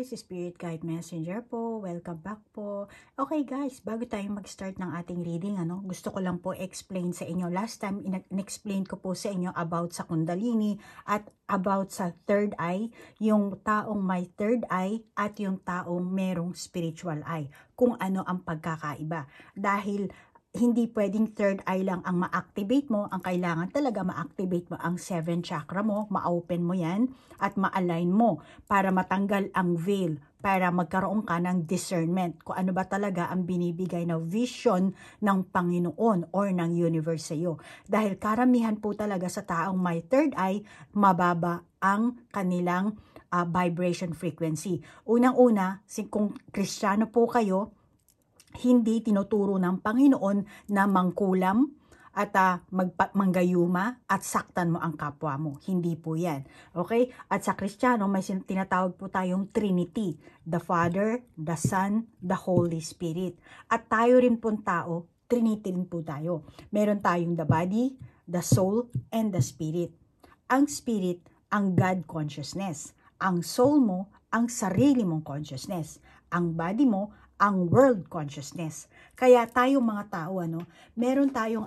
guys, Spirit Guide Messenger po. Welcome back po. Okay guys, bago tayo mag-start ng ating reading, gusto ko lang po explain sa inyo. Last time, in-explain ko po sa inyo about sa Kundalini at about sa third eye, yung taong may third eye at yung taong merong spiritual eye. Kung ano ang pagkakaiba. Dahil hindi pwedeng third eye lang ang ma-activate mo. Ang kailangan talaga ma-activate mo ang 7 chakra mo, ma-open mo yan at ma-align mo para matanggal ang veil, para magkaroon ka ng discernment kung ano ba talaga ang binibigay na vision ng Panginoon or ng universe sa iyo. Dahil karamihan po talaga sa taong may third eye, mababa ang kanilang vibration frequency. Unang-una, kung Kristiyano po kayo, hindi tinuturo ng Panginoon na mangkulam at manggayuma at saktan mo ang kapwa mo. Hindi po yan. Okay? At sa Kristiyano, may tinatawag po tayong Trinity. The Father, the Son, the Holy Spirit. At tayo rin pong tao, Trinity rin po tayo. Meron tayong the body, the soul, and the spirit. Ang spirit, ang God consciousness. Ang soul mo, ang sarili mong consciousness. Ang body mo, ang world consciousness. Kaya tayong mga tao, meron tayong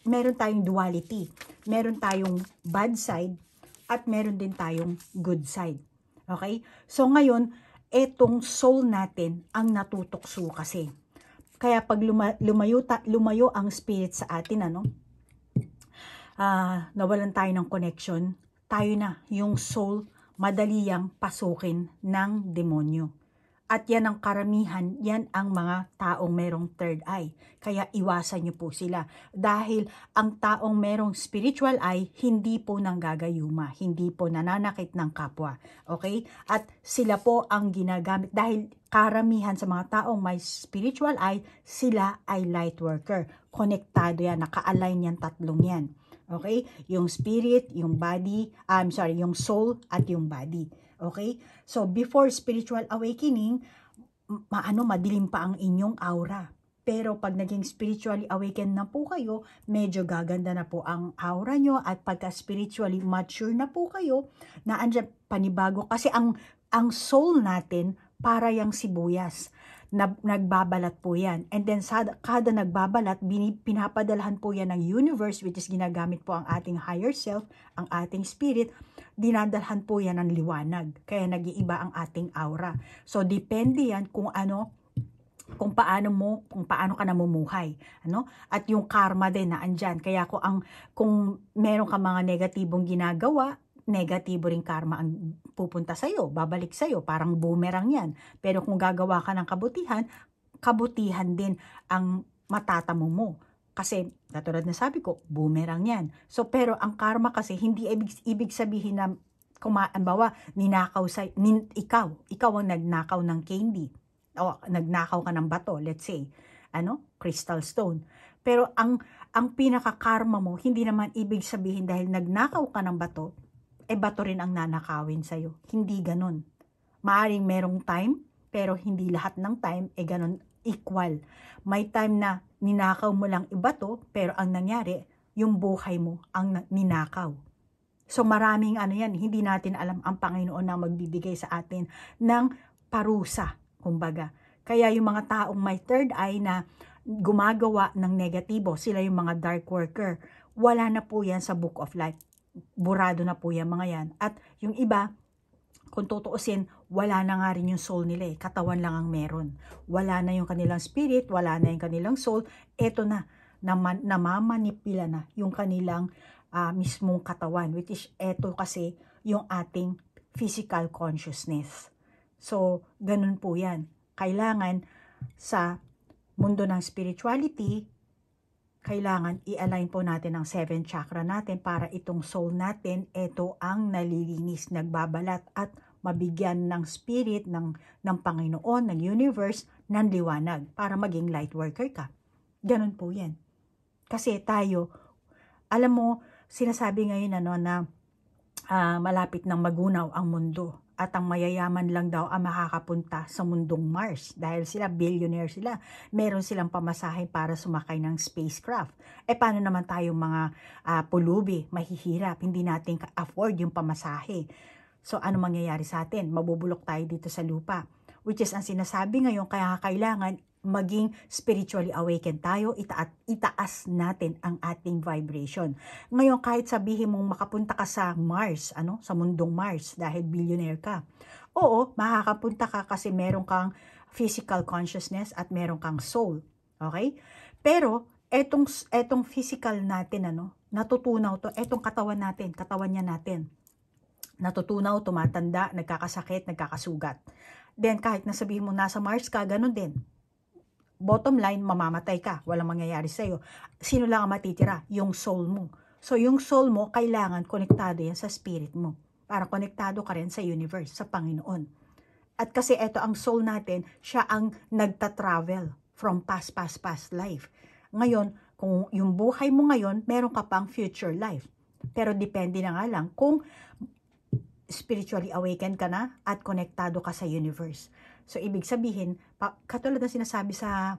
meron tayong duality. Meron tayong bad side at meron din tayong good side. Okay? So ngayon, etong soul natin ang natutokso kasi. Kaya pag lumayo ang spirit sa atin, nawalan tayo ng connection, tayo na, yung soul, madali yang pasukin ng demonyo. At yan ang karamihan, yan ang mga taong merong third eye. Kaya iwasan nyo po sila. Dahil ang taong merong spiritual eye, hindi po nanggagayuma, hindi po nananakit ng kapwa. Okay? At sila po ang ginagamit. Dahil karamihan sa mga taong may spiritual eye, sila ay light worker. Konektado yan, naka-align yan, tatlong yan. Okay? Yung spirit, yung body, yung soul at yung body. Okay? So, before spiritual awakening, madilim pa ang inyong aura. Pero pag naging spiritually awakened na po kayo, medyo gaganda na po ang aura nyo at pagka spiritually mature na po kayo, na andyan panibago. Kasi ang soul natin, para yang sibuyas. Nagbabalat po yan. And then kada nagbabalat, pinapadalahan po yan ng universe, which is ginagamit po ang ating higher self, ang ating spirit, dinadalhan po yan ng liwanag. Kaya nag-iiba ang ating aura. So, depende yan kung paano ka namumuhay. At yung karma din na andyan. Kaya kung meron ka mga negatibong ginagawa, negatibo ring karma ang pupunta sa'yo, babalik sa'yo, parang boomerang yan. Pero kung gagawa ka ng kabutihan din ang matatamo mo. Kasi, katulad na sabi ko, boomerang yan. So, pero ang karma kasi, hindi ibig sabihin na, kumbawa, ikaw ang nagnakaw ng candy. O, nagnakaw ka ng bato, let's say. Crystal stone. Pero, ang pinaka-karma mo, hindi naman ibig sabihin dahil nagnakaw ka ng bato, bato rin ang nanakawin sa'yo. Hindi ganun. Maaring merong time, pero hindi lahat ng time, ganun, equal. May time na ninakaw mo lang ibato, pero ang nangyari, yung buhay mo ang ninakaw. So maraming yan, hindi natin alam ang Panginoon na magbibigay sa atin ng parusa, kumbaga. Kaya yung mga taong may third eye na gumagawa ng negatibo, sila yung mga dark worker, wala na po yan sa Book of Life. Burado na po yan mga yan. At yung iba, kung tutuusin, wala na nga rin yung soul nila katawan lang ang meron. Wala na yung kanilang spirit, wala na yung kanilang soul. Eto na, namamanipila na yung kanilang mismong katawan, which is eto kasi yung ating physical consciousness. So, ganun po yan. Kailangan sa mundo ng spirituality, kailangan i-align po natin ang 7 chakra natin para itong soul natin, ito ang nalilinis, nagbabalat at mabigyan ng spirit ng Panginoon, ng universe, ng liwanag para maging light worker ka. Ganun po yan. Kasi tayo, alam mo, sinasabi ngayon na malapit ng magunaw ang mundo. At ang mayayaman lang daw ang makakapunta sa mundong Mars. Dahil sila, billionaire sila. Meron silang pamasahe para sumakay ng spacecraft. Paano naman tayong mga pulubi, mahihirap, hindi natin afford yung pamasahe. So, ano mangyayari sa atin? Mabubulok tayo dito sa lupa. Which is, ang sinasabi ngayon, kaya kailangan maging spiritually awakened tayo, itaas natin ang ating vibration. Ngayon, kahit sabihin mong makapunta ka sa Mars, sa mundong Mars, dahil billionaire ka. Oo, makakapunta ka kasi meron kang physical consciousness at meron kang soul. Okay? Pero, etong physical natin, natutunaw to, etong katawan niya natin, natutunaw, tumatanda, nagkakasakit, nagkakasugat. Then, kahit nasabihin mo nasa Mars ka, ganun din. Bottom line, mamamatay ka. Walang mangyayari sa'yo. Sino lang ang matitira? Yung soul mo. So, yung soul mo, kailangan konektado yan sa spirit mo. Para konektado ka rin sa universe, sa Panginoon. At kasi ito, ang soul natin, siya ang nagta-travel from past life. Ngayon, kung yung buhay mo ngayon, meron ka pang future life. Pero depende na nga lang kung spiritually awakened ka na at konektado ka sa universe. So, ibig sabihin, katulad na sinasabi sa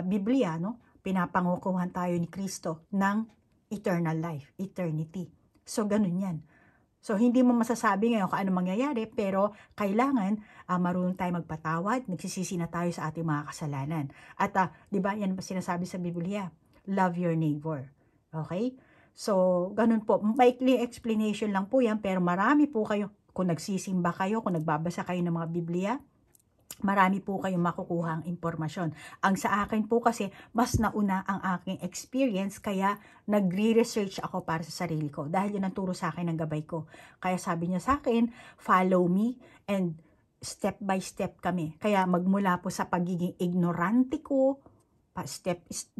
Biblia, pinapangukuhan tayo ni Kristo ng eternal life, eternity. So, ganun yan. So, hindi mo masasabi ngayon kung ano mangyayari, pero kailangan marunong tayo magpatawad, nagsisisi na tayo sa ating mga kasalanan. At, di ba, yan sinasabi sa Biblia, love your neighbor. Okay? So, ganun po. Maikli explanation lang po yan, pero marami po kayo, kung nagsisimba kayo, kung nagbabasa kayo ng mga Biblia, marami po kayong makukuhang impormasyon. Ang sa akin po kasi, mas nauna ang aking experience, kaya nagre-research ako para sa sarili ko. Dahil yun ang turo sa akin ng gabay ko. Kaya sabi niya sa akin, follow me, and step by step kami. Kaya magmula po sa pagiging ignorante ko,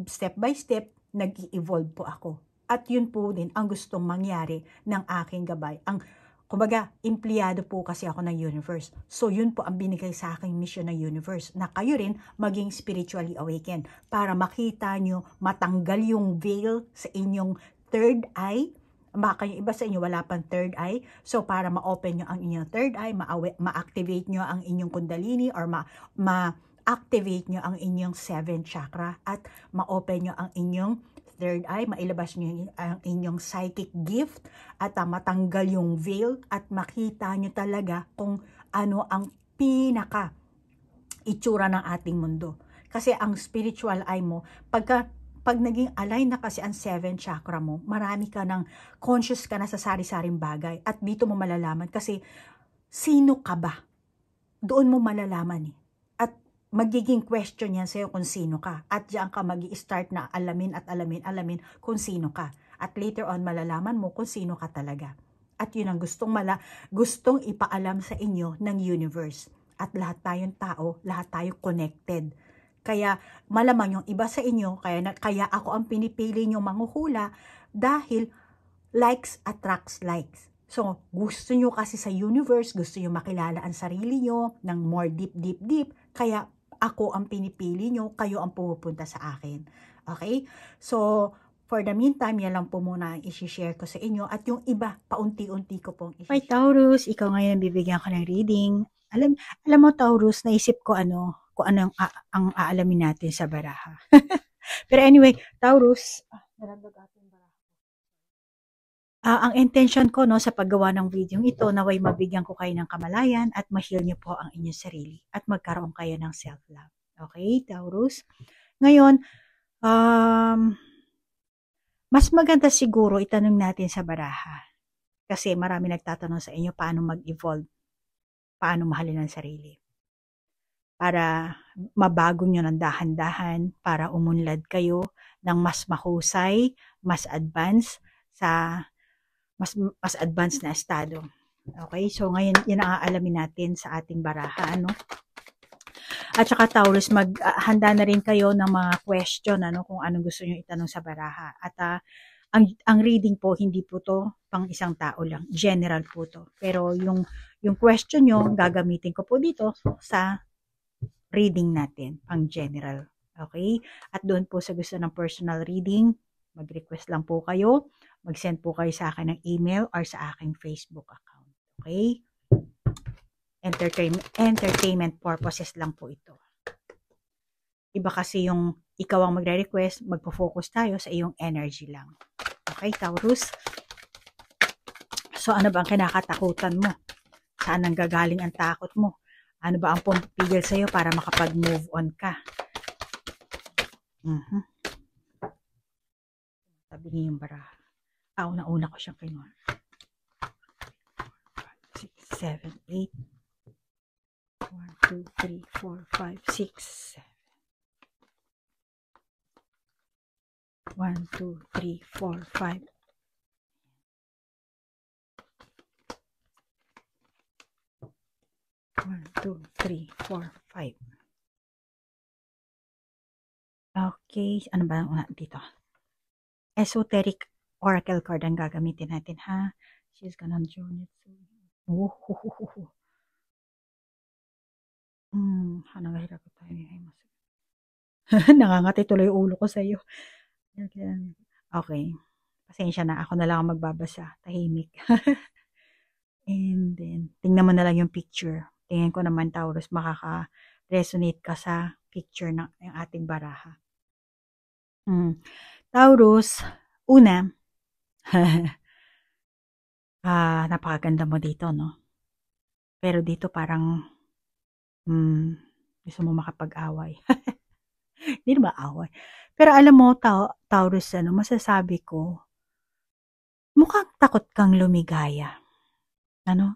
step by step, nag-i-evolve po ako. At yun po din ang gustong mangyari ng aking gabay. Kumbaga, empleyado po kasi ako ng universe. So, yun po ang binigay sa aking mission ng universe, na kayo rin maging spiritually awakened para makita nyo, matanggal yung veil sa inyong third eye. Baka yung iba sa inyo wala pang third eye. So, para ma-open nyo ang inyong third eye, ma-activate nyo ang inyong kundalini, or ma-activate nyo ang inyong 7th chakra, at ma-open nyo ang inyong third eye, mailabas nyo ang inyong psychic gift, at matanggal yung veil, at makita nyo talaga kung ano ang pinaka itsura ng ating mundo. Kasi ang spiritual eye mo, pag naging align na kasi ang 7th chakra mo, marami ka ng conscious ka na sa sari-saring bagay, at dito mo malalaman kasi sino ka ba? Doon mo malalaman eh. Magiging question yan sa'yo kung sino ka. At diyan ka mag-i-start na alamin kung sino ka. At later on, malalaman mo kung sino ka talaga. At yun ang gustong ipaalam sa inyo ng universe. At lahat tayong tao, lahat tayo connected. Kaya malamang yung iba sa inyo, kaya ako ang pinipili nyo manghuhula, dahil likes attracts likes. So, gusto nyo kasi sa universe, gusto nyo makilala ang sarili nyo ng more deep. Kaya ako ang pinipili nyo, kayo ang pumupunta sa akin. Okay? So, for the meantime, yan lang po muna ang isi-share ko sa inyo. At yung iba, paunti-unti ko pong isi-share. Hi Taurus, ikaw ngayon bibigyan ko ng reading. Alam mo Taurus, naisip ko kung ano ang aalamin natin sa baraha. Pero anyway, Taurus, ang intention ko sa paggawa ng video ito, naway mabigyan ko kayo ng kamalayan at ma-heal niyo po ang inyong sarili at magkaroon kayo ng self-love. Okay, Taurus? Ngayon, mas maganda siguro itanong natin sa baraha. Kasi marami nagtatanong sa inyo paano mag-evolve, paano mahalin ang sarili. Para mabago nyo ng dahan-dahan, para umunlad kayo ng mas mahusay, mas advanced mas advanced na estado. Okay? So, ngayon, yun ang aalamin natin sa ating baraha, At saka, Taurus, maghanda na rin kayo ng mga question, kung anong gusto nyo itanong sa baraha. At, ang reading po, hindi po to pang isang tao lang. General po to. Pero, yung question nyo, gagamitin ko po dito sa reading natin, pang general. Okay? At doon po sa gusto ng personal reading, mag-request lang po kayo. Mag-send po kayo sa akin ng email or sa aking Facebook account. Okay? Entertainment purposes lang po ito. Iba kasi yung ikaw ang magre-request, magpo-focus tayo sa iyong energy lang. Okay, Taurus? So, ano ba ang kinakatakutan mo? Saan nanggagaling ang takot mo? Ano ba ang pumipigil sa'yo para makapag-move on ka? Sabi niya yung baraha. Una-una ko siyang kinuha. 6, 7, 8. 1, 2, 3, 4, 5, 6, 7. 1, 2, 3, 4, 5. 1, 2, 3, 4, 5. Okay, ano ba ang una dito? Esoteric oracle card ang gagamitin natin, ha? She's gonna join it soon. Nangahirap ko tayo. Nangangati tuloy yung ulo ko sa'yo. Okay. Pasensya na. Ako na lang ang magbabasa. Tahimik. And then, tingnan mo na lang yung picture. Tingnan ko naman, Taurus, makaka-resonate ka sa picture ng ating baraha. Taurus, una, napakaganda mo dito, no? Pero dito parang, gusto mo makapag-away. Hindi naman away. Pero alam mo, Taurus, masasabi ko, mukhang takot kang lumigaya.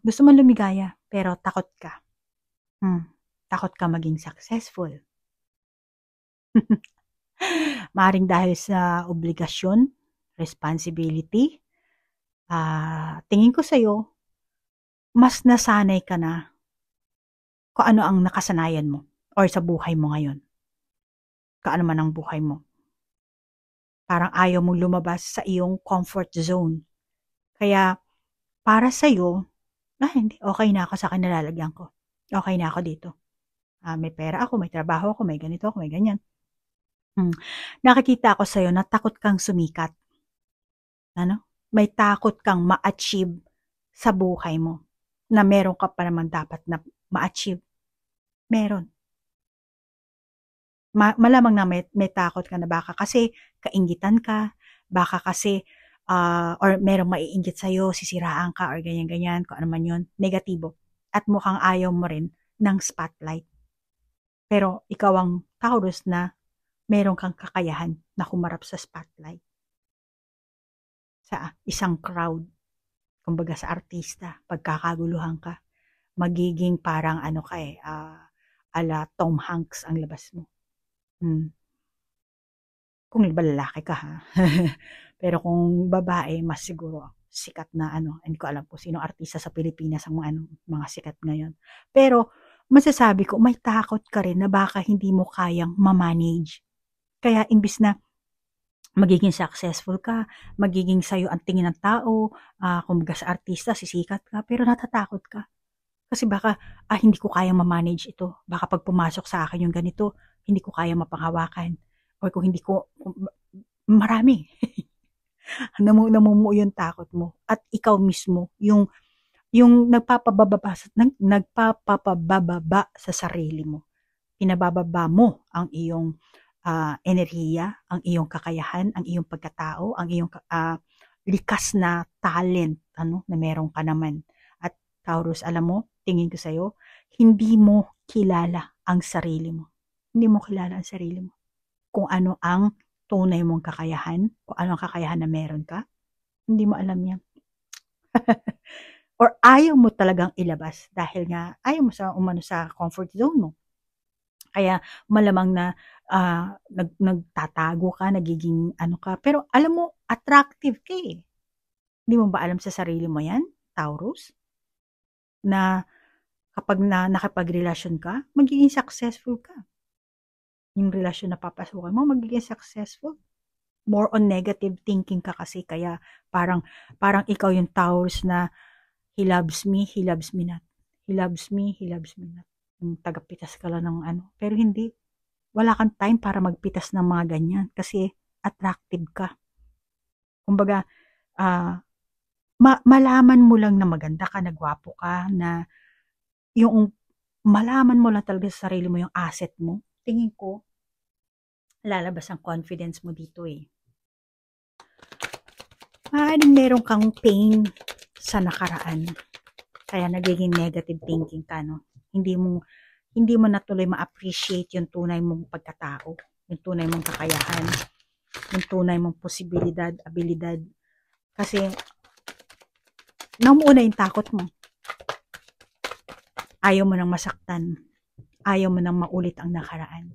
Gusto mo lumigaya, pero takot ka. Takot ka maging successful. Maaring dahil sa obligasyon, responsibility, tingin ko sa'yo, mas nasanay ka na kung ano ang nakasanayan mo or sa buhay mo ngayon. Kaano man ang buhay mo. Parang ayaw mong lumabas sa iyong comfort zone. Kaya, para sa'yo, hindi, okay na ako sa kinalalagyan ko. Okay na ako dito. May pera ako, may trabaho ako, may ganito ako, may ganyan. Nakikita ako sa'yo na takot kang sumikat. May takot kang ma-achieve sa buhay mo. Na meron ka pa naman dapat na ma-achieve. Meron. Malamang na may takot ka na baka kasi kaingitan ka, baka kasi or merong maiinggit sa'yo, sisiraan ka or ganyan-ganyan, kung ano man yun, negatibo. At mukhang ayaw mo rin ng spotlight. Pero ikaw ang Taurus na meron kang kakayahan na humarap sa spotlight. Sa isang crowd, kumbaga sa artista, pagkakaguluhan ka, magiging parang ala Tom Hanks ang labas mo. Kung lalaki ka, ha. Pero kung babae, mas siguro sikat na hindi ko alam po sino artista sa Pilipinas ang mga sikat ngayon. Pero masasabi ko, may takot ka rin na baka hindi mo kayang ma-manage. Kaya imbis na magiging successful ka, magiging sayo ang tingin ng tao, kumbaga sa artista, sisikat ka, pero natatakot ka. Kasi baka, hindi ko kayang ma-manage ito. Baka pag pumasok sa akin yung ganito, hindi ko kayang mapanghawakan. Or kung hindi ko, marami. Namumuo yung takot mo. At ikaw mismo, yung nagpapababa sa sarili mo. Pinabababa mo ang iyong enerhiya, ang iyong kakayahan, ang iyong pagkatao, ang iyong likas na talent na meron ka naman. At Taurus, alam mo, tingin ko sa'yo, hindi mo kilala ang sarili mo. Hindi mo kilala ang sarili mo. Kung ano ang tunay mong kakayahan, kung ano ang kakayahan na meron ka, hindi mo alam yan. Or ayaw mo talagang ilabas dahil nga ayaw mo sa comfort zone mo. Kaya malamang na nagtatago ka, nagiging ka. Pero alam mo, attractive ka eh. Hindi mo ba alam sa sarili mo yan, Taurus? Na kapag nakapagrelasyon ka, magiging successful ka. Yung relasyon na papasukan mo, magiging successful. More on negative thinking ka kasi. Kaya parang ikaw yung Taurus na he loves me not. He loves me not. Yung tagapitas ka lang ng pero hindi. Wala kang time para magpitas ng mga ganyan kasi attractive ka. Kumbaga, malaman mo lang na maganda ka, na gwapo ka, na yung malaman mo lang talaga sa sarili mo yung asset mo. Tingin ko, lalabas ang confidence mo dito eh. Maaaring meron kang pain sa nakaraan. Kaya nagiging negative thinking ka, no? Hindi mo na tuloy ma-appreciate yung tunay mong pagkatao, yung tunay mong kakayahan, yung tunay mong posibilidad, abilidad. Kasi namuuna yung takot mo. Ayaw mo nang masaktan. Ayaw mo nang maulit ang nakaraan.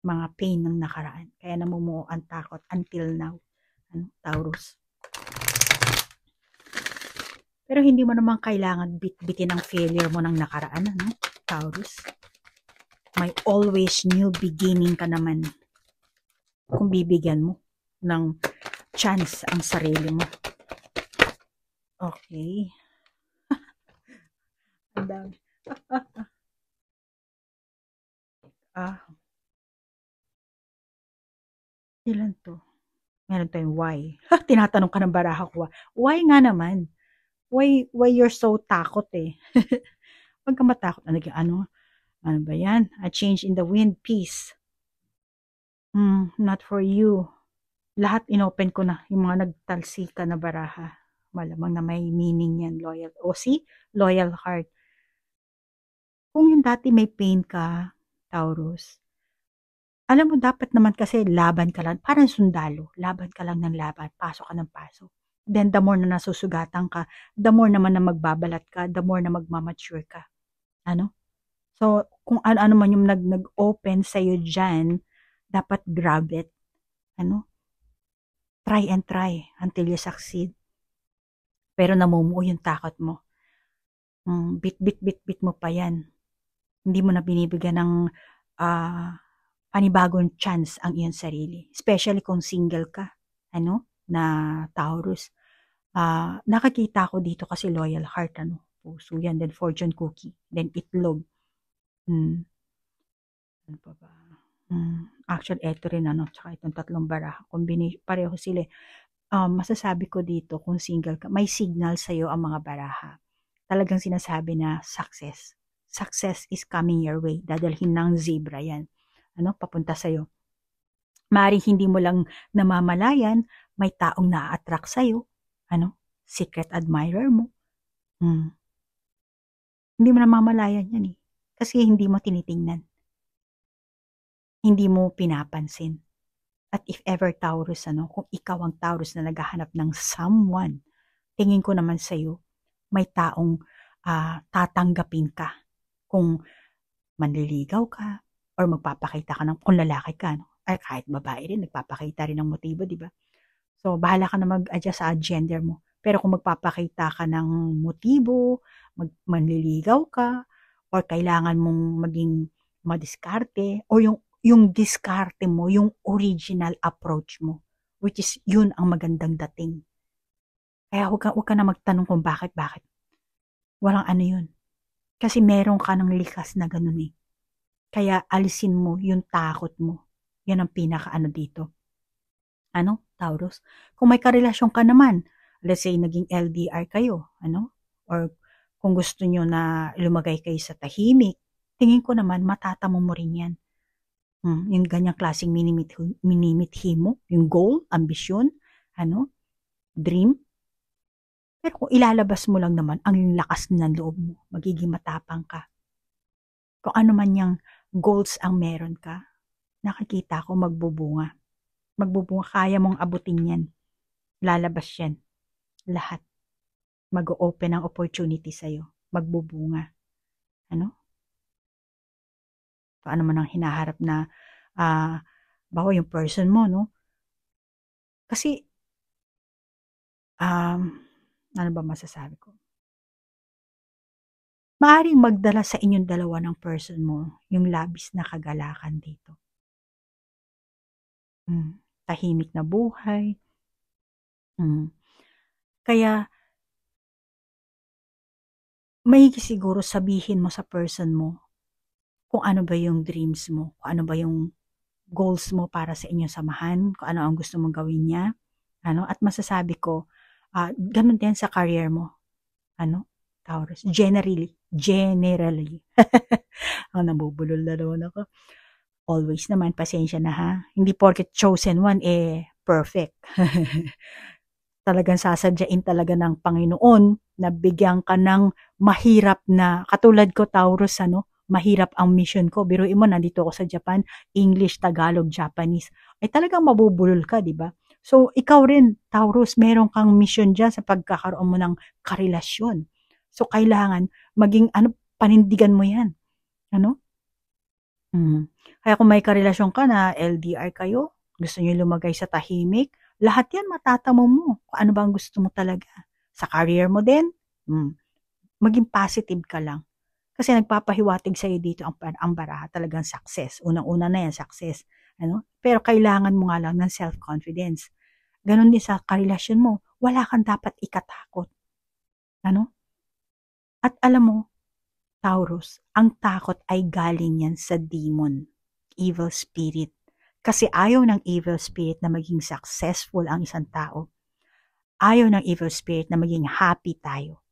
Mga pain ng nakaraan. Kaya namumuo ang takot until now. Taurus. Pero hindi mo naman kailangan bitbitin ang failure mo ng nakaraan, Taurus. May always new beginning ka naman. Kung bibigyan mo ng chance ang sarili mo. Okay. Ang dami. Ilan to? Meron tayong why. Tinatanong ka ng baraha ko. Why nga naman? Why you're so takot eh? Huwag ka matakot. Ano ba yan? A change in the wind, peace. Not for you. Lahat inopen ko na. Yung mga nagtalsika na baraha. Malamang na may meaning yan. Loyal. O see? Loyal heart. Kung yung dati may pain ka, Taurus, alam mo, dapat naman kasi laban ka lang. Parang sundalo. Laban ka lang ng laban. Pasok ka ng pasok. Then, the more na nasusugatan ka, the more naman na magbabalat ka, the more na magmamature ka. So, kung ano man yung nag-open sa'yo dyan, dapat grab it. Try and try until you succeed. Pero namumuo yung takot mo. Bit mo pa yan. Hindi mo na binibigyan ng panibagong chance ang iyong sarili. Especially kung single ka, na Taurus. Nakakita ko dito kasi loyal heart, puso yan, then fortune cookie, then itlog. Ano pa ba? Actually, eto rin, tsaka itong tatlong baraha. Pareho sila. Masasabi ko dito, kung single ka, may signal sa'yo ang mga baraha. Talagang sinasabi na success. Success is coming your way. Dadalhin ng zebra yan. Papunta sa'yo. Maaaring hindi mo lang namamalayan, may taong na-attract sa'yo. Secret admirer mo. Hindi mo namamalayan yan eh. Kasi hindi mo tinitingnan. Hindi mo pinapansin. At if ever Taurus, kung ikaw ang Taurus na naghahanap ng someone, tingin ko naman sa'yo, may taong tatanggapin ka. Kung manliligaw ka, or magpapakita ka kung lalaki ka, ay kahit babae rin, nagpapakita rin ng motibo, di ba? So, bahala ka na mag-adjust sa gender mo. Pero kung magpapakita ka ng motibo, manliligaw ka, or kailangan mong maging madiskarte, or yung diskarte mo, yung original approach mo, which is yun ang magandang dating. Kaya huwag ka na magtanong kung bakit. Walang yun. Kasi meron ka ng likas na ganun eh. Kaya alisin mo yung takot mo. Yan ang pinaka dito. Taurus? Kung may karelasyon ka naman, let's say naging LDR kayo, or kung gusto nyo na lumagay kayo sa tahimik, tingin ko naman matatamo mo rin yan. Yung ganyang klaseng minimithi mo, yung goal, ambisyon, dream. Pero kung ilalabas mo lang naman ang lakas ng loob mo, magiging matapang ka. Kung ano man yung goals ang meron ka, nakikita ko magbubunga. Magbubunga, kaya mong abutin yan. Lalabas yan. Lahat. Mag-open ang opportunity sa'yo. Magbubunga. Paano man ang hinaharap na bawa yung person mo, Kasi, ano ba masasabi ko? Maaring magdala sa inyong dalawa ng person mo yung labis na kagalakan dito. Tahimik na buhay. Kaya, may siguro sabihin mo sa person mo kung ano ba yung dreams mo, kung ano ba yung goals mo para sa inyong samahan, kung ano ang gusto mong gawin niya. At masasabi ko, ganun din sa career mo. Taurus. Generally. Nabubulol na naman ako. Always naman, pasensya na ha. Hindi porket chosen one, perfect. talagang sasadyain talaga ng Panginoon na bigyan ka ng mahirap na, katulad ko Taurus, mahirap ang mission ko. Biruin mo, nandito ako sa Japan, English, Tagalog, Japanese. Ay talagang mabubulol ka, di ba? So, ikaw rin, Taurus, meron kang mission dyan sa pagkakaroon mo ng karelasyon. So, kailangan maging, panindigan mo yan. Ano? Kaya kung may karelasyon ka na LDR kayo, gusto niyo lumagay sa tahimik, lahat yan matatamo mo kung ano ba ang gusto mo talaga. Sa career mo din, maging positive ka lang. Kasi nagpapahiwatig sa'yo dito ang baraha, talagang success. Unang-una na yan, success. Pero kailangan mo nga lang ng self-confidence. Ganon din sa karelasyon mo, wala kang dapat ikatakot. At alam mo, Taurus, ang takot ay galing yan sa demon, evil spirit. Kasi ayaw ng evil spirit na maging successful ang isang tao. Ayaw ng evil spirit na maging happy tayo.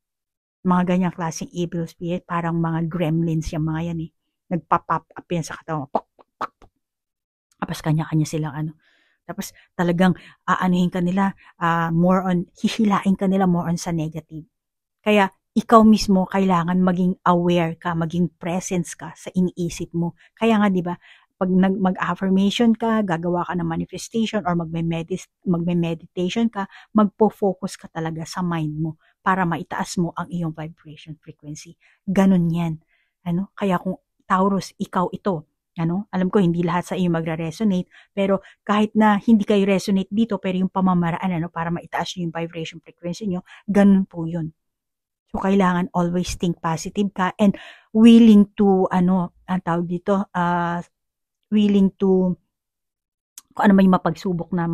Mga ganyang klaseng evil spirit, parang mga gremlins yung mga yan eh. Nagpa-pop up yan sa katawan. Tapos kanya-kanya silang Tapos talagang aanuhin ka nila, hihilain ka nila more on sa negative. Kaya ikaw mismo kailangan maging aware ka, maging presence ka sa iniisip mo. Kaya nga 'di ba, pag mag-affirmation ka, gagawa ka ng manifestation or magme-meditation ka, magpo-focus ka talaga sa mind mo para maitaas mo ang iyong vibration frequency. Ganun 'yan. Kaya kung Taurus, ikaw ito. Alam ko hindi lahat sa iyo magre-resonate, pero kahit na hindi kayo resonate dito, pero yung pamamaraan para maitaas yung vibration frequency niyo, ganun po 'yun. So, kailangan always think positive ka and willing to, ang tawag dito, willing to, kung ano may mapagsubok na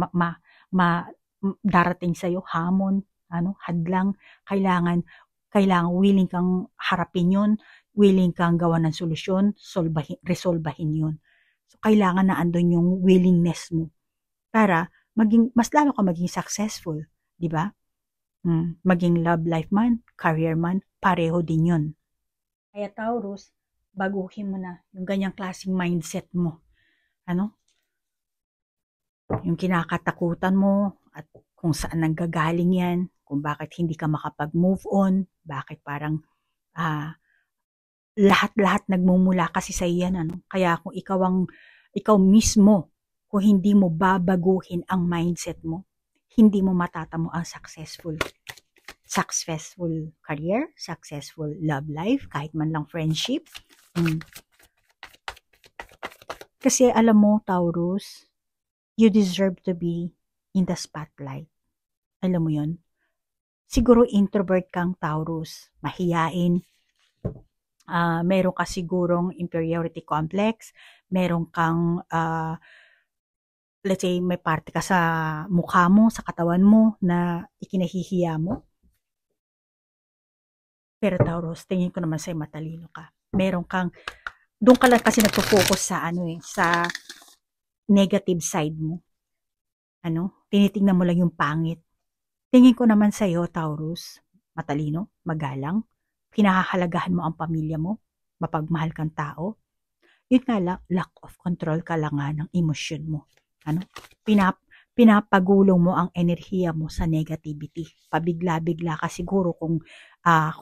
darating sa'yo, hamon, hadlang, kailangan willing kang harapin yun, willing kang gawa ng solusyon, resolbahin yun. So, kailangan na andun yung willingness mo para mas lalo ka maging successful, di ba? Maging love life man, career man, pareho din yun. Kaya Taurus, baguhin mo na yung ganyang klaseng mindset mo. Yung kinakatakutan mo at kung saan nanggagaling yan, kung bakit hindi ka makapag-move on, bakit parang lahat-lahat nagmumula kasi sa iyan. Kaya kung ikaw mismo, kung hindi mo babaguhin ang mindset mo, hindi mo matatamo ang successful career, successful love life, kahit man lang friendship. Kasi alam mo, Taurus, you deserve to be in the spotlight. Alam mo yun? Siguro introvert kang Taurus, mahiyain, meron ka sigurong inferiority complex, meron kang let's say, may parte ka sa mukha mo, sa katawan mo, na ikinahihiya mo. Pero Taurus, tingin ko naman sa'yo matalino ka. Meron kang, doon ka lang kasi nagpo-focus sa sa negative side mo. Tinitingnan mo lang yung pangit. Tingin ko naman sa'yo, Taurus, matalino, magalang, pinahahalagahan mo ang pamilya mo, mapagmahal kang tao. Yun nga lang, lack of control ka lang nga ng emosyon mo. Pinapagulong mo ang enerhiya mo sa negativity. Pabigla-bigla ka siguro kung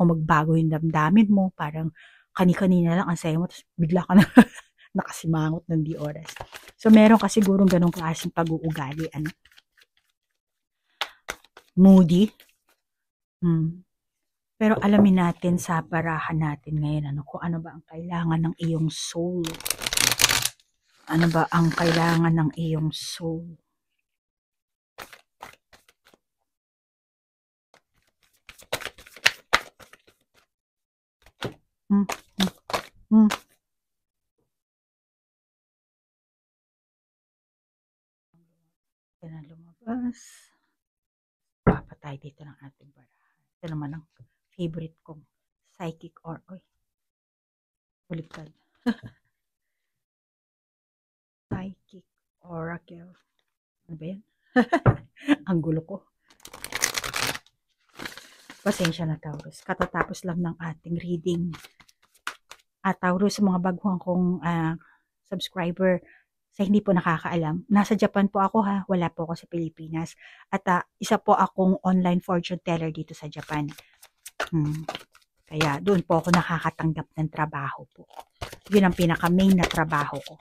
magbago yung damdamin mo, parang kani-kanina lang ang saya mo, tapos bigla ka na nakasimangot ng di oras. So, meron ka sigurong ganong klaseng pag-uugali. Moody. Pero alamin natin sa barahan natin ngayon, kung ano ba ang kailangan ng iyong soul. Ano ba ang kailangan ng iyong soul? Ito na lumabas. Papatay dito ng ating barahan. Ito naman ang favorite kong psychic baliktad. Psychic oracle. Ano ba yan? Ang gulo ko. Pasensya na, Taurus. Katatapos lang ng ating reading. Taurus, sa mga baguhan kong subscriber, Sa hindi po nakakaalam, nasa Japan po ako ha, wala po ako sa Pilipinas. At isa po akong online fortune teller dito sa Japan. Kaya doon po ako nakakatanggap ng trabaho po. Yun ang pinaka-main na trabaho ko.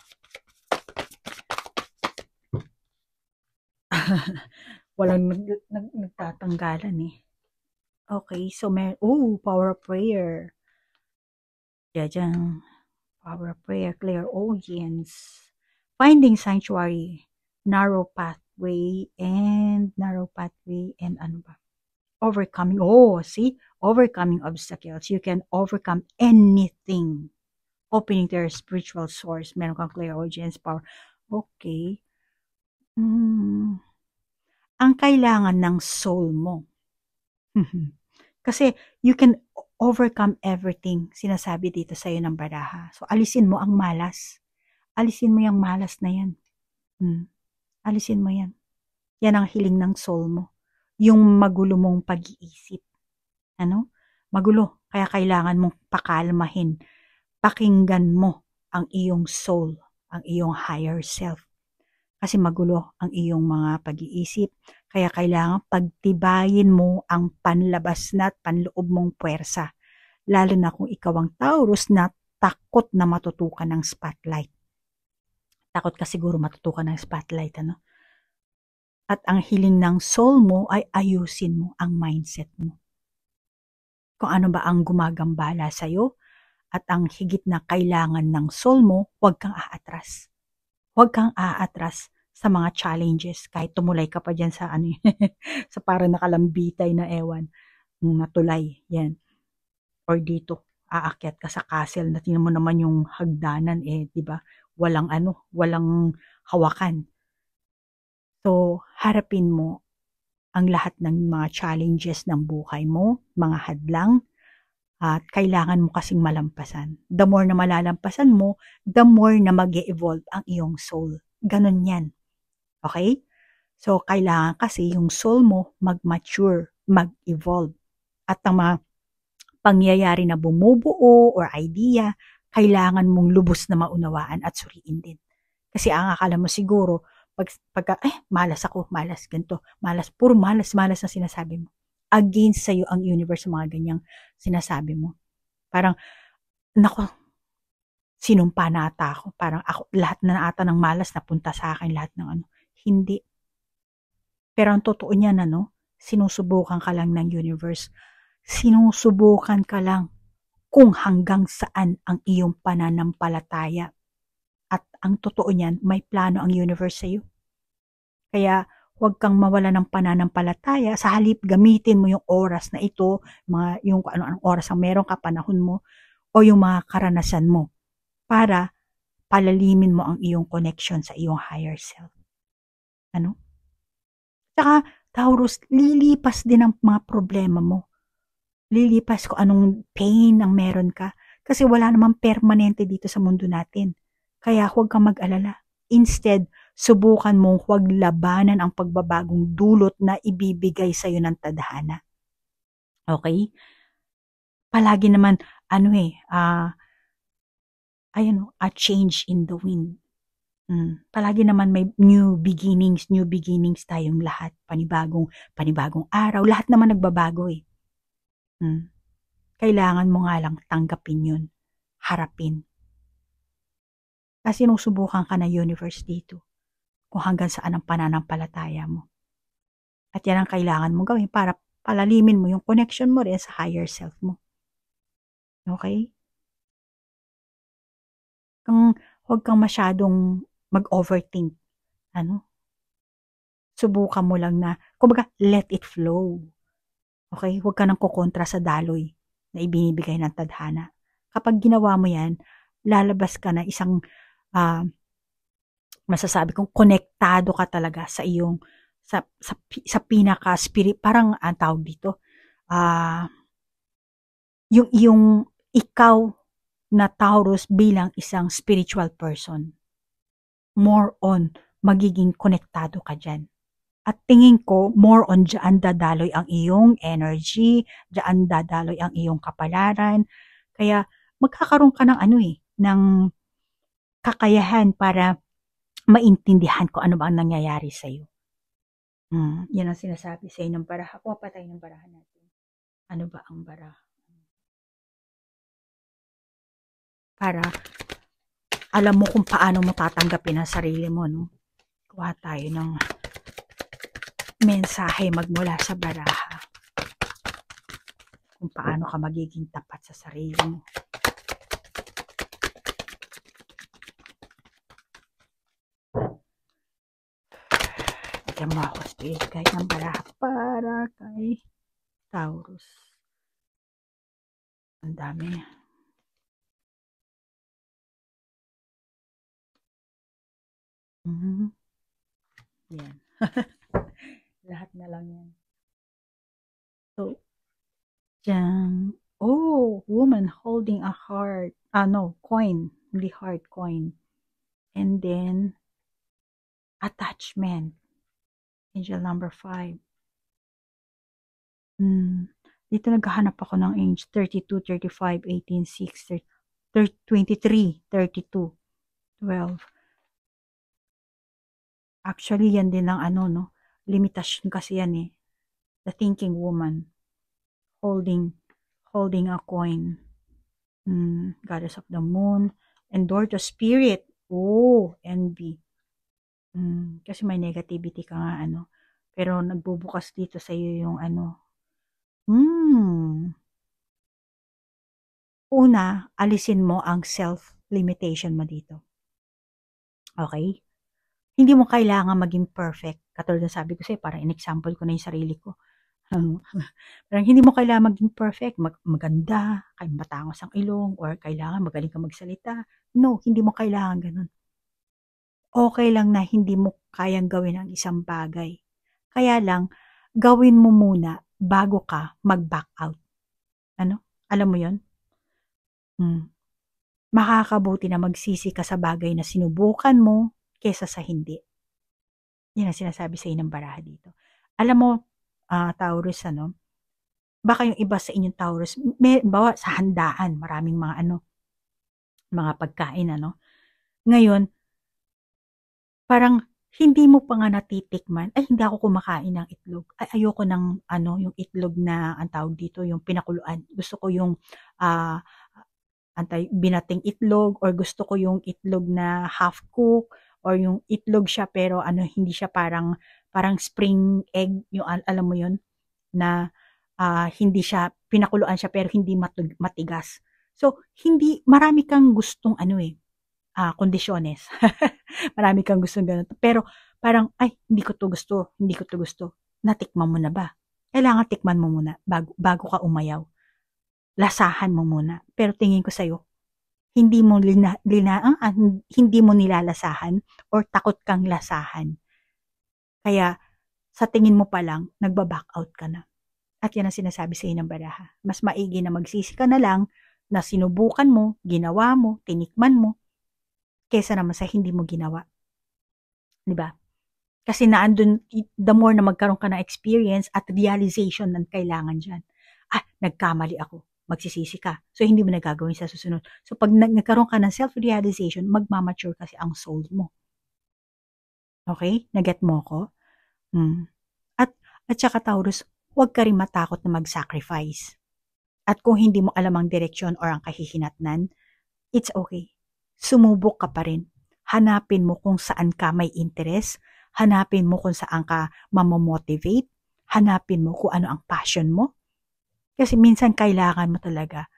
Walang nagtatanggalan eh. Okay, so power of prayer. Dyan. Power of prayer, clairaudience. Finding sanctuary, narrow pathway, and ano ba? Overcoming. Overcoming obstacles. You can overcome anything. Opening to your spiritual source. Meron kang clairaudience power. Okay. Ang kailangan ng soul mo. Kasi you can overcome everything, sinasabi dito sa'yo ng baraha. So, alisin mo ang malas. Alisin mo yung malas na yan. Alisin mo yan. Yan ang hiling ng soul mo. Yung magulo mong pag-iisip. Magulo. Kaya kailangan mong pakalmahin. Pakinggan mo ang iyong soul, ang iyong higher self. Kasi magulo ang iyong mga pag-iisip. Kaya kailangan pagtibayin mo ang panlabas na at panloob mong puwersa. Lalo na kung ikaw ang Taurus na takot na matutukan ng spotlight. Takot ka siguro matutukan ng spotlight, At ang hiling ng soul mo ay ayusin mo ang mindset mo. Kung ano ba ang gumagambala sa'yo at ang higit na kailangan ng soul mo, huwag kang aatras. Huwag kang aatras sa mga challenges. Kahit tumulay ka pa dyan sa sa parang nakalambitay na ewan, natulay, yan. Or dito, aakyat ka sa castle na tingnan mo naman yung hagdanan, di ba? Walang hawakan. So, harapin mo ang lahat ng mga challenges ng buhay mo, mga hadlang, at kailangan mo kasing malampasan. The more na malalampasan mo, the more na mag-e-evolve ang iyong soul. Ganon yan. Okay? So, kailangan kasi yung soul mo mag-mature, mag-evolve. At ang mga pangyayari na bumubuo or idea, kailangan mong lubos na maunawaan at suriin din. Kasi ang akala mo siguro, malas ako, malas ganito, malas, puro malas na sinasabi mo. Against sa'yo ang universe, mga ganyang sinasabi mo. Parang, nako, sinumpa na ata ako. Parang ako, lahat na ata ng malas napunta sa akin, lahat ng Hindi. Pero ang totoo niyan, sinusubukan ka lang ng universe. Sinusubukan ka lang kung hanggang saan ang iyong pananampalataya. At ang totoo niyan, may plano ang universe sa'yo. Kaya, huwag kang mawala ng pananampalataya. Sa halip, gamitin mo yung oras na ito, yung ano-anong oras ang meron ka, panahon mo, o yung mga karanasan mo, para palalimin mo ang iyong connection sa iyong higher self. Saka, Taurus, lilipas din ang mga problema mo. Lilipas kung anong pain ang meron ka. Kasi wala namang permanente dito sa mundo natin. Kaya huwag kang mag-alala. Instead, subukan mong huwag labanan ang pagbabagong dulot na ibibigay sa'yo ng tadhana. Okay? Palagi naman, a change in the wind. Palagi naman may new beginnings tayong lahat. Panibagong araw. Lahat naman nagbabago eh. Kailangan mo nga lang tanggapin yun. Harapin. Kasi sinusubukan ka na universe dito. Kung hanggang saan ang pananampalataya mo. At yan ang kailangan mo gawin para palalimin mo yung connection mo rin sa higher self mo. Okay? Huwag kang masyadong mag-overthink. Subukan mo lang na, kumbaga, let it flow. Okay? Huwag ka nang kukontra sa daloy na ibinibigay ng tadhana. Kapag ginawa mo yan, lalabas ka na isang masasabi kong konektado ka talaga sa iyong sa pinaka spirit, parang ang tawag dito, yung ikaw na Taurus bilang isang spiritual person. More on magiging konektado ka dyan. At tingin ko, more on dyan dadaloy ang iyong energy, dyan dadaloy ang iyong kapalaran. Kaya magkakaroon ka ng ng kakayahan para maintindihan ko ano ba ang nangyayari sa'yo. Yan ang sinasabi sa'yo ng baraha. Kuha pa tayo ng baraha natin. Ano ba ang baraha? Para alam mo kung paano mo tatanggapin ang sarili mo, no? Kuha tayo ng mensahe magmula sa baraha. Kung paano ka magiging tapat sa sarili mo. Bigyan mo ako spirit guide ng baraha para kay Taurus. Ang dami. Yan. Lahat na lang yan. So, dyan. Oh, woman holding a heart. No, coin. Hindi heart, coin. And then, attachment. Angel number 5. Dito naghahanap ako ng age 32, 35, 18, 6, 23, 32, 12. Actually, yan din ang ano, no? Limitasyon kasi yan eh. The thinking woman. Holding a coin. Goddess of the moon. Endure the spirit. Oh, envy. Kasi may negativity ka nga, ano. Pero nagbubukas dito sa iyo yung ano. Una, alisin mo ang self-limitation mo dito. Okay? Hindi mo kailangan maging perfect. Katulad ng sabi ko sa'yo, parang in-example ko na yung sarili ko. Parang hindi mo kailangan maging perfect, maganda, matangos ang ilong, or kailangan magaling ka magsalita. No, hindi mo kailangan ganun. Okay lang na hindi mo kayang gawin ang isang bagay. Kaya lang, gawin mo muna bago ka mag-back out. Ano? Alam mo yon? Makakabuti na magsisi ka sa bagay na sinubukan mo kesa sa hindi. Yan ang sinasabi sa ng baraha dito. Alam mo, Taurus, ano, baka yung iba sa inyong Taurus, bawa sa handaan, maraming mga pagkain, ano. Ngayon, parang hindi mo pa nga natitikman, ay hindi ako kumakain ng itlog. Ay ayoko ng yung itlog na ang tawag dito, yung pinakuluan. Gusto ko yung binating itlog, or gusto ko yung itlog na half cook, or yung itlog siya pero hindi siya parang spring egg, yung alam mo yun, na hindi siya, pinakuluan siya pero hindi matigas. So, marami kang gustong kondisyones. Marami kang gustong ganun. Pero parang, ay, hindi ko to gusto. Natikman mo na ba? Kailangan tikman mo muna bago ka umayaw. Lasahan mo muna. Pero tingin ko sa'yo, hindi mo hindi mo nilalasahan or takot kang lasahan. Kaya, sa tingin mo pa lang, nagba-back out ka na. At yan ang sinasabi sa ng baraha. Mas maigi na magsisi ka na lang na sinubukan mo, ginawa mo, tinikman mo, kesa naman sa hindi mo ginawa. Diba? Kasi naandun, the more na magkaroon ka ng experience at realization ng kailangan dyan. Nagkamali ako. Magsisisi ka. So, hindi mo na gagawin sa susunod. So, pag nagkaroon ka ng self-realization, magmamature kasi ang soul mo. Okay? Naget mo ko? At saka Taurus, huwag ka rin matakot na mag-sacrifice. At kung hindi mo alam ang direksyon or ang kahihinatnan, it's okay. Sumubok ka pa rin. Hanapin mo kung saan ka may interest. Hanapin mo kung saan ka mamomotivate. Hanapin mo kung ano ang passion mo. Kasi minsan kailangan mo talaga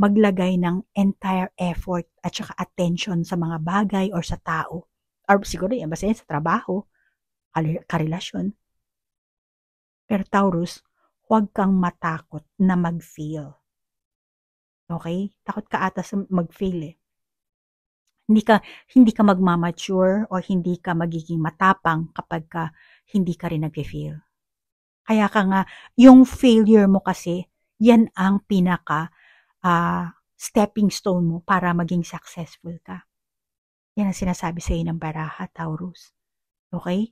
maglagay ng entire effort at saka attention sa mga bagay or sa tao. Or siguro yan, basta yan sa trabaho, karelasyon. Pero Taurus, huwag kang matakot na mag-fail. Okay? Takot ka ata sa mag-fail eh. Hindi ka magmamature o hindi ka magiging matapang kapag hindi ka rin nag-fail. Kaya ka nga, yung failure mo kasi, yan ang pinaka stepping stone mo para maging successful ka. Yan ang sinasabi sa iyo ng baraha, Taurus. Okay?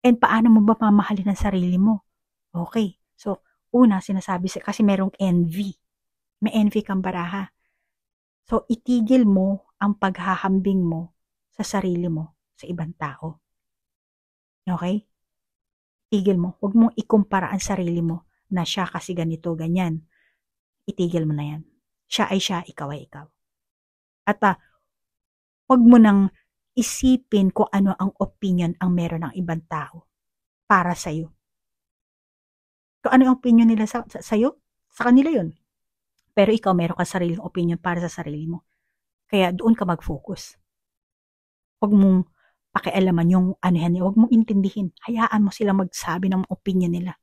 And paano mo ba mamahalin ang sarili mo? Okay. So, una, sinasabi kasi merong envy. May envy kang baraha. So, itigil mo ang paghahambing mo sa sarili mo. sa ibang tao. Okay? Tigil mo. Huwag mong ikumpara ang sarili mo na siya kasi ganito, ganyan. Itigil mo na yan. Siya ay siya, ikaw ay ikaw. At huwag mo nang isipin kung ano ang opinion ang meron ng ibang tao para sa'yo. Kung ano ang opinion nila sa'yo, sa kanila yun. Pero ikaw meron ka sariling opinion para sa sarili mo. Kaya doon ka mag-focus. Huwag mong pakialaman yung ano yan. Huwag mong intindihin. Hayaan mo sila magsabi ng opinion nila.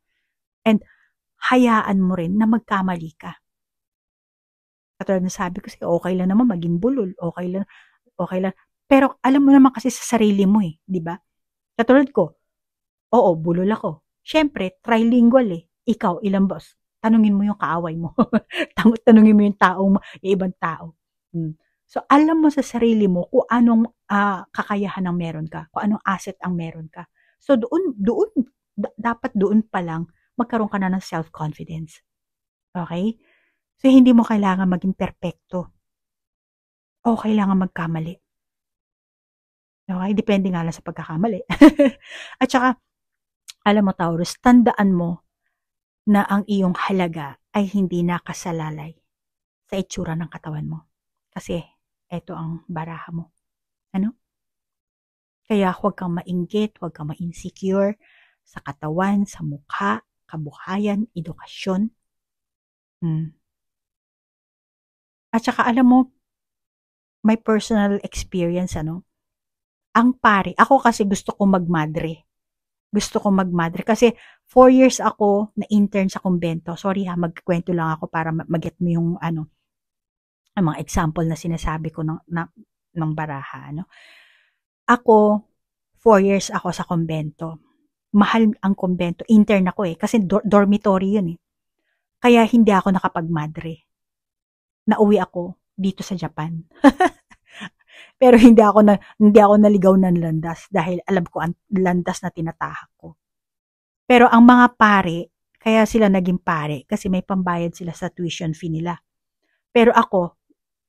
And hayaan mo rin na magkamali ka. Katulad na sabi ko sa'yo, okay lang naman maging bulol. Okay lang. Pero alam mo naman kasi sa sarili mo eh. Di ba? Katulad ko, oo, bulol ako. Siyempre, trilingual eh. Ikaw, ilang boss? Tanungin mo yung kaaway mo. Tanungin mo yung yung ibang tao. So, alam mo sa sarili mo kung anong kakayahan ang meron ka, kung anong asset ang meron ka. So, dapat doon pa lang magkaroon ka na ng self-confidence. Okay? So, hindi mo kailangan maging perpekto. O kailangan magkamali. Okay? Depende nga lang sa pagkakamali. At saka, alam mo Taurus, tandaan mo na ang iyong halaga ay hindi nakasalalay sa itsura ng katawan mo. Kasi, eto ang baraha mo. Ano? Kaya huwag kang mainggit, huwag kang ma-insecure sa katawan, sa mukha, kabuhayan, edukasyon. At saka alam mo, may personal experience, ano? Ang pare, ako kasi gusto ko magmadre. Kasi 4 years ako na intern sa kumbento. Sorry ha, magkwento lang ako para mag-get mo yung ang mga example na sinasabi ko ng baraha. Ano? Ako, 4 years ako sa kumbento. Mahal ang kumbento. Intern ako eh. Kasi dormitory yun eh. Kaya hindi ako nakapagmadre. Nauwi ako dito sa Japan. Pero hindi ako naligaw ng landas dahil alam ko ang landas na tinatahak ko. Pero ang mga pare, kaya sila naging pare kasi may pambayad sila sa tuition fee nila. Pero ako,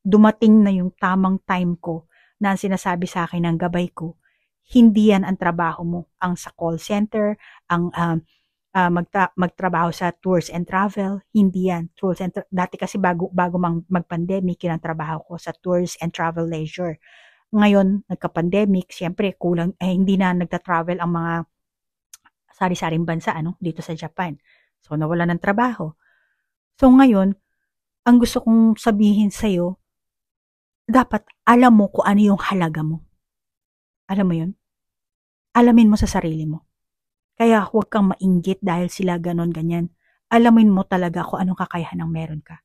dumating na yung tamang time ko na sinasabi sa akin ng gabay ko, hindi yan ang trabaho mo. Ang sa call center, ang magtrabaho sa tours and travel, hindi yan. Dati kasi bago mag-pandemic, yun ang trabaho ko sa tours and travel leisure. Ngayon, nagka-pandemic, siyempre kulang, hindi na nagta-travel ang mga sari-saring bansa dito sa Japan. So, nawala ng trabaho. So, ngayon, ang gusto kong sabihin sa'yo, dapat alam mo kung ano yung halaga mo. Alam mo yun? Alamin mo sa sarili mo. Kaya huwag kang mainggit dahil sila ganon, ganyan. Alamin mo talaga kung anong kakayahan ng meron ka.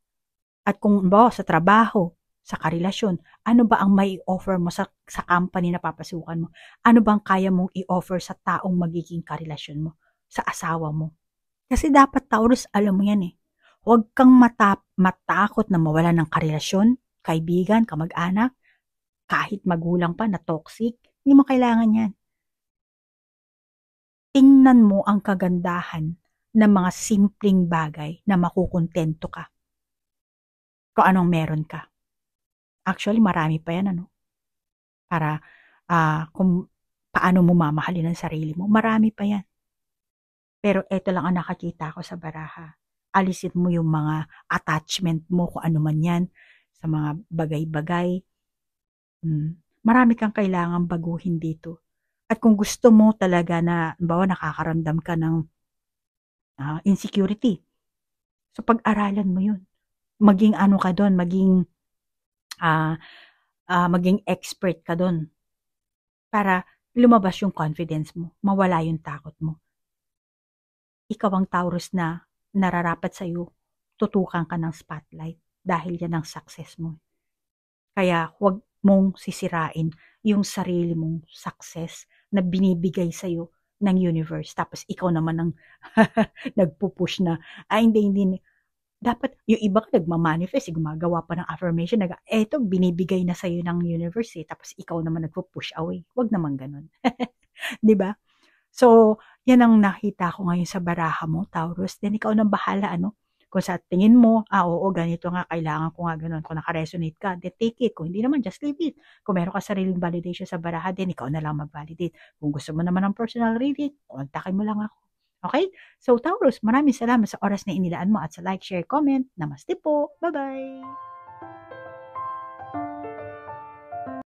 At kung sa trabaho, sa karelasyon, ano ba ang may offer mo sa company na papasukan mo? Ano bang kaya mong i-offer sa taong magiging karelasyon mo? Sa asawa mo? Kasi dapat Taurus, alam mo yan eh. Huwag kang matakot na mawala ng karelasyon, kaibigan, kamag-anak, kahit magulang pa na toxic. Hindi mo kailangan yan. Tingnan mo ang kagandahan ng mga simpleng bagay na makukontento ka. Kung anong meron ka. Actually, marami pa yan, Para kung paano mo mamahalin ang sarili mo. Marami pa yan. Pero ito lang ang nakakita ko sa baraha. Alisin mo yung mga attachment mo, kung ano man yan, sa mga bagay-bagay. Marami kang kailangang baguhin dito. At kung gusto mo talaga na, nakakaramdam ka ng insecurity, so pag-aralan mo yun. Maging ka doon, maging expert ka doon. Para lumabas yung confidence mo, mawala yung takot mo. Ikaw ang Taurus na nararapat sa'yo, tutukan ka ng spotlight dahil yan ang success mo. Kaya huwag mong sisirain yung sarili mong success na binibigay sa'yo ng universe. Tapos ikaw naman ang nagpupush na, hindi. Dapat yung iba ka nagmamanifest, gumagawa pa ng affirmation, eto binibigay na sa'yo ng universe tapos ikaw naman nagpupush away. Huwag naman ganun. Diba? So, yan ang nakita ko ngayon sa baraha mo, Taurus. Then ikaw nang bahala, Kung sa tingin mo, oo, ganito nga, kailangan ko nga ganun. Kung naka-resonate ka, then take it. Kung hindi naman, just leave it. Kung meron ka sariling validation sa baraha, then ikaw na lang mag-validate. Kung gusto mo naman ng personal reading, kontakin mo lang ako. Okay? So, Taurus, maraming salamat sa oras na inilaan mo at sa like, share, comment. Namaste po. Bye-bye!